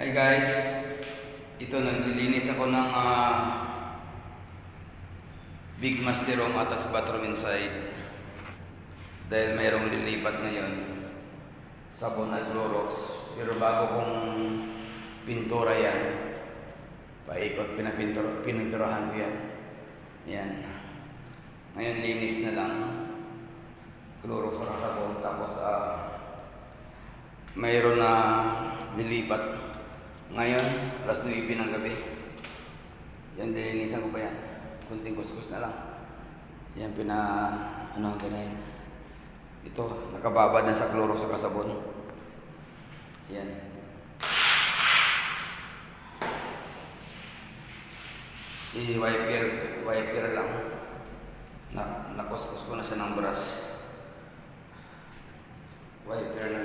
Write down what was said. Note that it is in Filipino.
Hi guys, ito naglilinis ako ng big master room at bathroom inside dahil mayroong lilipat ngayon sabon at Clorox, pero bago kong pintura yan, paikot pininturahan ko yan. Ngayon linis na lang, Clorox at sabon, tapos mayroon na lilipat ngayon, alas 9 ng gabi. Yan, dilinisan ko pa yan. Kunting kuskus na lang. Yan, ganyan. Ito, nakababad na sa Clorox sa kasabon. Yan. I-wiper lang. Nakuskus ko na siya ng brush. Wiper na